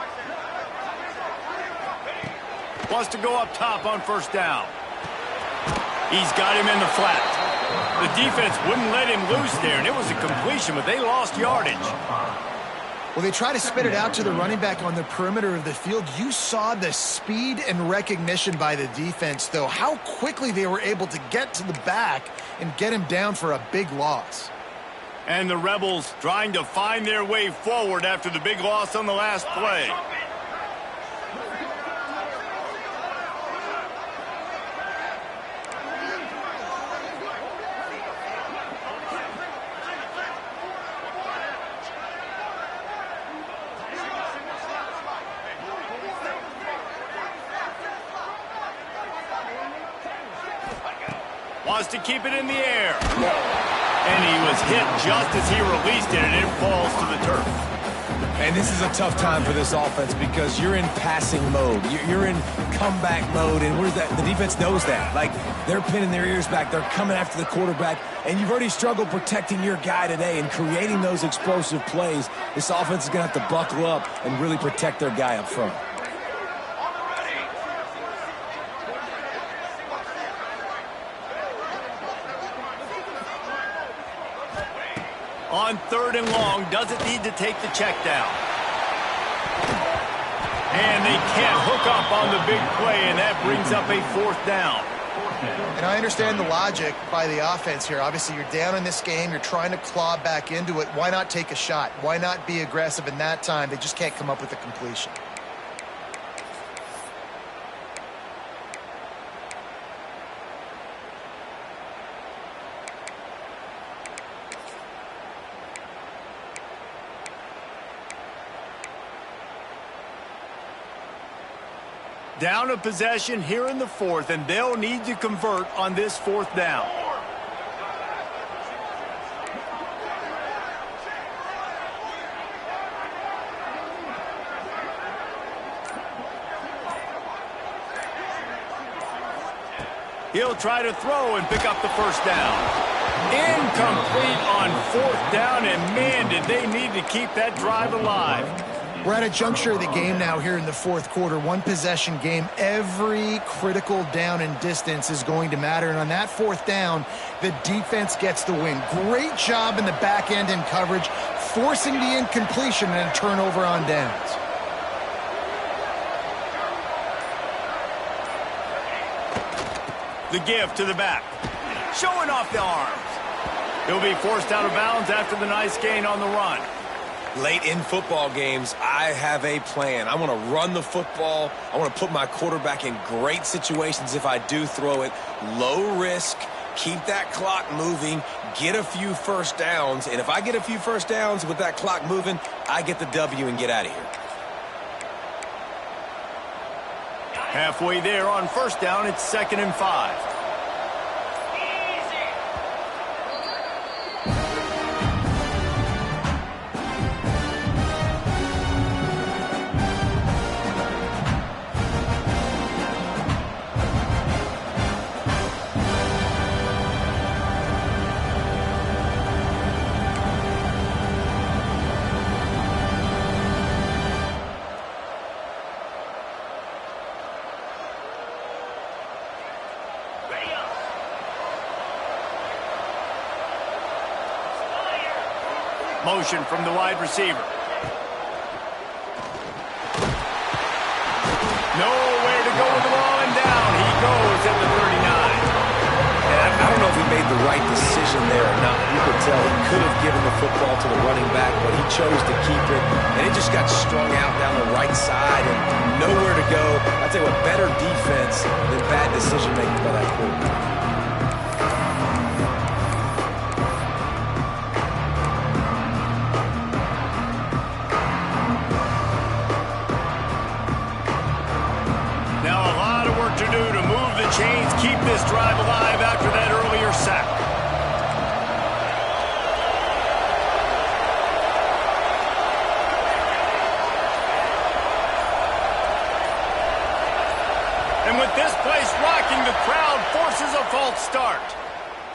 Wants to go up top on first down. He's got him in the flat. The defense wouldn't let him loose there, and it was a completion, but they lost yardage. Well, they try to spit it out to the running back on the perimeter of the field. You saw the speed and recognition by the defense, though, how quickly they were able to get to the back and get him down for a big loss. And the Rebels trying to find their way forward after the big loss on the last play. Wants to keep it in the air. And he was hit just as he released it, and it falls to the turf. And this is a tough time for this offense because you're in passing mode. You're in comeback mode, and where's that? The defense knows that. Like, they're pinning their ears back. They're coming after the quarterback, and you've already struggled protecting your guy today and creating those explosive plays. This offense is going to have to buckle up and really protect their guy up front. On third and long, doesn't need to take the check down. And they can't hook up on the big play, and that brings up a fourth down. And I understand the logic by the offense here. Obviously, you're down in this game. You're trying to claw back into it. Why not take a shot? Why not be aggressive in that time? They just can't come up with a completion. Down a possession here in the fourth, and they'll need to convert on this fourth down. He'll try to throw and pick up the first down. Incomplete on fourth down, and man, did they need to keep that drive alive. We're at a juncture of the game now here in the fourth quarter. One possession game. Every critical down and distance is going to matter. And on that fourth down, the defense gets the win. Great job in the back end in coverage, forcing the incompletion and a turnover on downs. The give to the back. Showing off the arms. He'll be forced out of bounds after the nice gain on the run. Late in football games, I have a plan. I want to run the football. I want to put my quarterback in great situations if I do throw it. Low risk, keep that clock moving, get a few first downs. And if I get a few first downs with that clock moving, I get the W and get out of here. Halfway there on first down, it's 2nd and 5. Motion from the wide receiver. Nowhere to go with the ball, and down he goes at the 39. I don't know if he made the right decision there or not. You could tell he could have given the football to the running back, but he chose to keep it, and it just got strung out down the right side and nowhere to go. I'd say what, better defense than bad decision-making by that quarterback. Chains keep this drive alive after that earlier sack. And with this place rocking, the crowd forces a false start.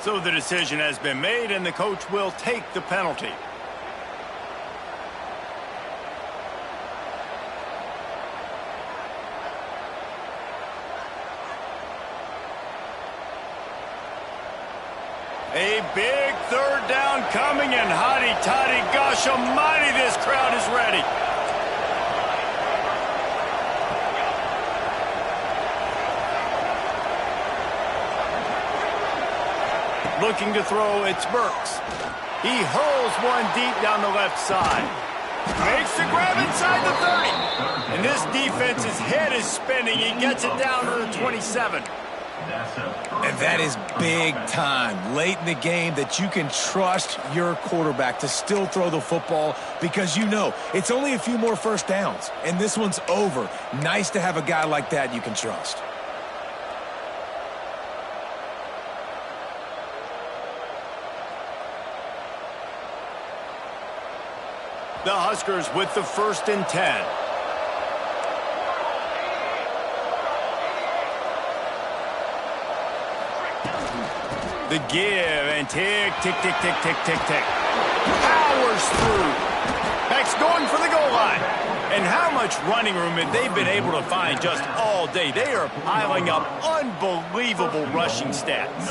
So the decision has been made, and the coach will take the penalty. A big third down coming, and hotty-toddy, gosh almighty, this crowd is ready. Looking to throw, it's Burks. He hurls one deep down the left side. Makes the grab inside the 30. And this defense's head is spinning. He gets it down to the 27. And that is big time, late in the game, that you can trust your quarterback to still throw the football because you know it's only a few more first downs, and this one's over. Nice to have a guy like that you can trust. The Huskers with the 1st and 10. The give and tick, tick, tick, tick, tick, tick, tick. Powers through. Beck's going for the goal line. And how much running room have they been able to find just all day? They are piling up unbelievable rushing stats.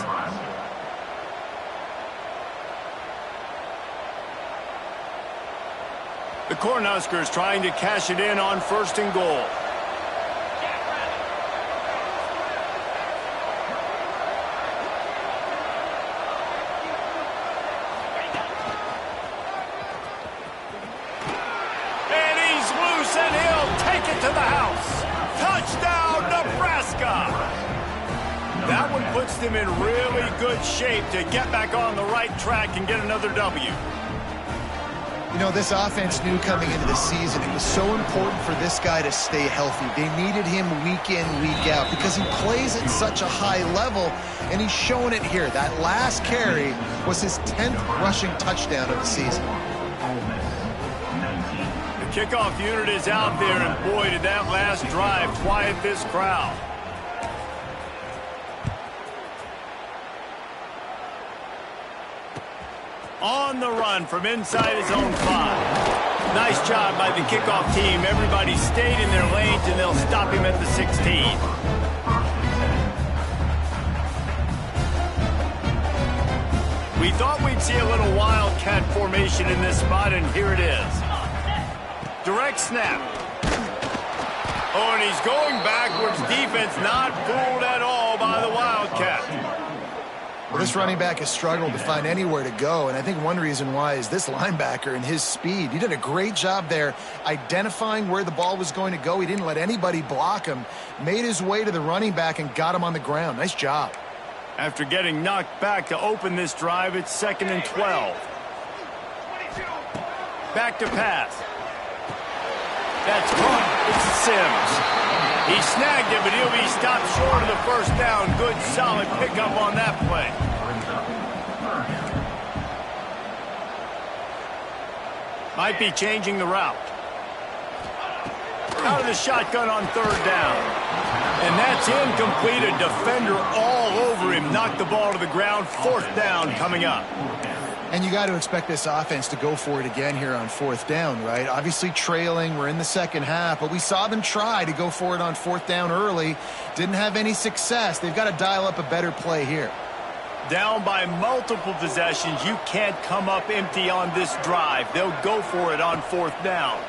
The Cornhuskers trying to cash it in on 1st and goal. And he'll take it to the house. Touchdown, Nebraska! That one puts them in really good shape to get back on the right track and get another W. You know, this offense knew coming into the season it was so important for this guy to stay healthy. They needed him week in, week out because he plays at such a high level, and he's showing it here. That last carry was his 10th rushing touchdown of the season. Kickoff unit is out there, and boy, did that last drive quiet this crowd. On the run from inside his own 5. Nice job by the kickoff team. Everybody stayed in their lanes, and they'll stop him at the 16. We thought we'd see a little wildcat formation in this spot, and here it is. Direct snap. Oh, and he's going backwards. Defense not fooled at all by the Wildcat. Well, this running back has struggled to find anywhere to go, and I think one reason why is this linebacker and his speed. He did a great job there identifying where the ball was going to go. He didn't let anybody block him. Made his way to the running back and got him on the ground. Nice job. After getting knocked back to open this drive, it's 2nd and 12. Back to pass. That's caught. It's Sims. He snagged it, but he'll be stopped short of the 1st down. Good, solid pickup on that play. Might be changing the route. Out of the shotgun on 3rd down. And that's incomplete. A defender all over him. Knocked the ball to the ground. 4th down coming up. And you got to expect this offense to go for it again here on 4th down, right? Obviously trailing, we're in the 2nd half, but we saw them try to go for it on 4th down early. Didn't have any success. They've got to dial up a better play here. Down by multiple possessions, you can't come up empty on this drive. They'll go for it on 4th down.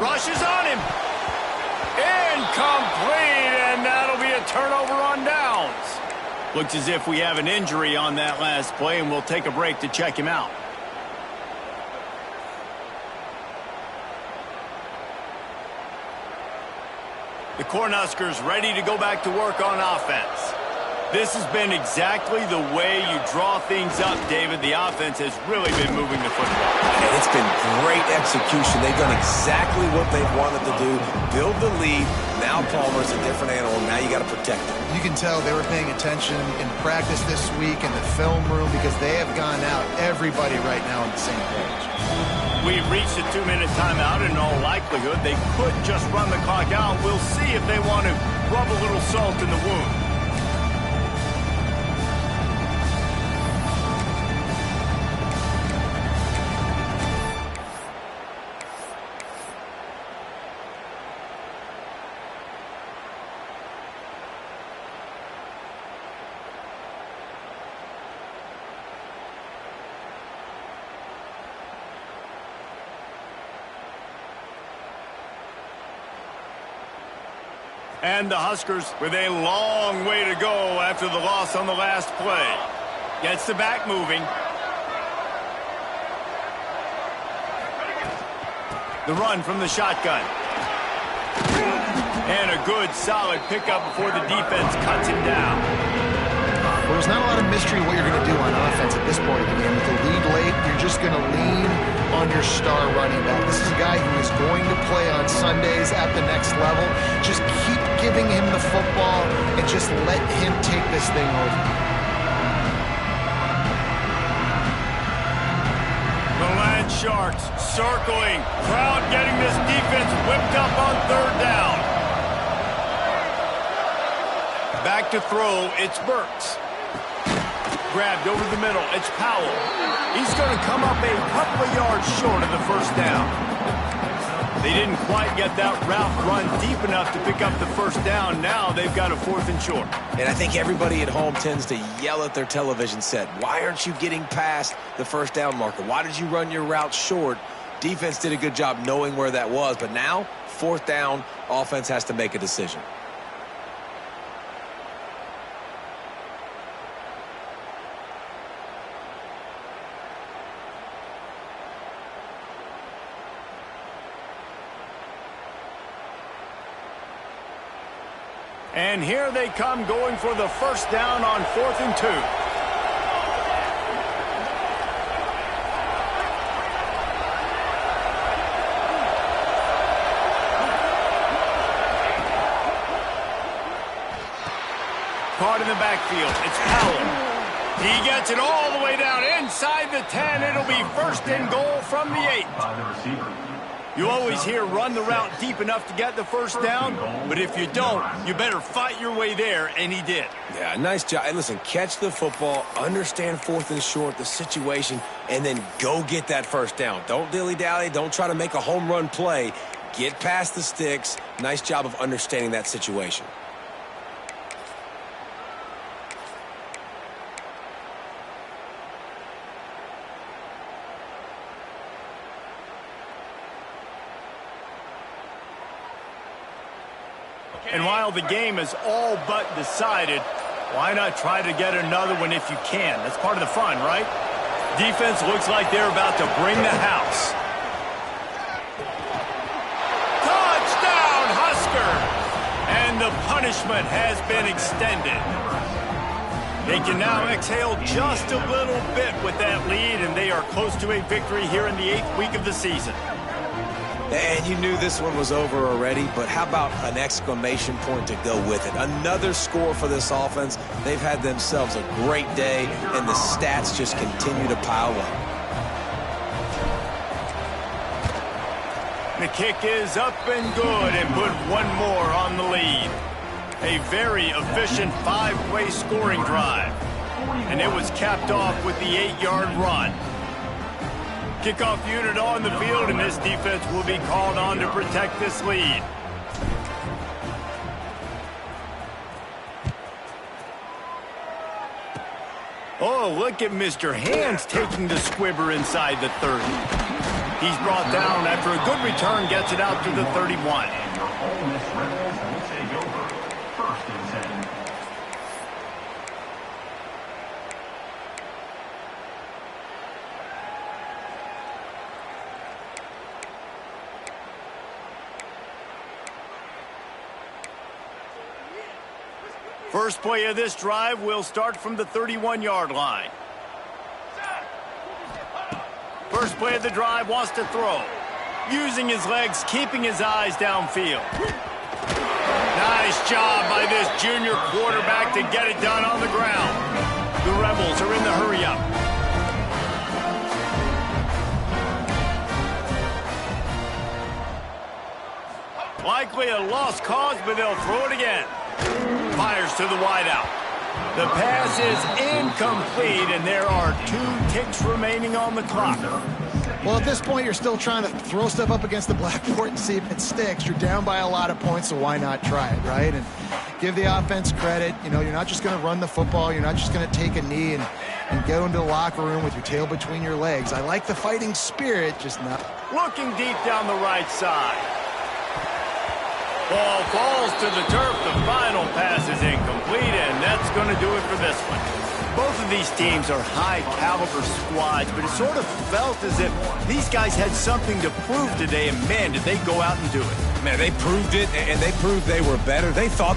Rush is on him. Incomplete, and that'll be a turnover on downs. Looks as if we have an injury on that last play, and we'll take a break to check him out. The Cornhuskers ready to go back to work on offense. This has been exactly the way you draw things up, David. The offense has really been moving the football. And it's been great execution. They've done exactly what they've wanted to do. Build the lead. Now Palmer's a different animal. Now you got to protect him. You can tell they were paying attention in practice this week in the film room because they have gone out, everybody right now on the same page. We've reached a 2-minute timeout. In all likelihood, they could just run the clock out. We'll see if they want to rub a little salt in the wound. And the Huskers with a long way to go after the loss on the last play. Gets the back moving. The run from the shotgun. And a good, solid pickup before the defense cuts him down. Well, there's not a lot of mystery what you're going to do on offense at this point of the game. With the lead late, you're just going to lean on your star running back. This is a guy who is going to play on Sundays at the next level. Just keep giving him the football and just let him take this thing over. The Land Sharks circling. Crowd getting this defense whipped up on third down. Back to throw, it's Burks. Grabbed over the middle, it's Powell. He's going to come up a couple of yards short of the first down. They didn't quite get that route run deep enough to pick up the first down. Now they've got a 4th and short. And I think everybody at home tends to yell at their television set. Why aren't you getting past the first down marker? Why did you run your route short? Defense did a good job knowing where that was. But now, 4th down, offense has to make a decision. And here they come going for the first down on 4th and 2. Caught in the backfield. It's Powell. He gets it all the way down inside the 10. It'll be 1st and goal from the 8. You always hear run the route deep enough to get the first down, but if you don't, you better fight your way there, and he did. Yeah, nice job. And listen, catch the football, understand 4th and short, the situation, and then go get that first down. Don't dilly-dally. Don't try to make a home run play. Get past the sticks. Nice job of understanding that situation. And while the game is all but decided, why not try to get another one if you can? That's part of the fun, right? Defense looks like they're about to bring the house. Touchdown, Husker! And the punishment has been extended. They can now exhale just a little bit with that lead, and they are close to a victory here in the 8th week of the season. And you knew this one was over already, but how about an exclamation point to go with it? Another score for this offense. They've had themselves a great day, and the stats just continue to pile up. The kick is up and good and put one more on the lead. A very efficient 5-play scoring drive. And it was capped off with the 8-yard run. Kickoff unit on the field, and this defense will be called on to protect this lead. Oh, look at Mr. Hands taking the squibber inside the 30. He's brought down after a good return gets it out to the 31. First play of this drive will start from the 31-yard line. First play of the drive, wants to throw. Using his legs, keeping his eyes downfield. Nice job by this junior quarterback to get it done on the ground. The Rebels are in the hurry-up. Likely a lost cause, but they'll throw it again. Fires to the wideout. The pass is incomplete, and there are 2 ticks remaining on the clock. Well, at this point, you're still trying to throw stuff up against the blackboard and see if it sticks. You're down by a lot of points, so why not try it, right? And give the offense credit. You know, you're not just going to run the football. You're not just going to take a knee and go into the locker room with your tail between your legs. I like the fighting spirit, just not. Looking deep down the right side. Ball falls to the turf. The final pass is incomplete, and that's going to do it for this one. Both of these teams are high-caliber squads, but it sort of felt as if these guys had something to prove today, and, man, did they go out and do it. Man, they proved it, and they proved they were better. They thought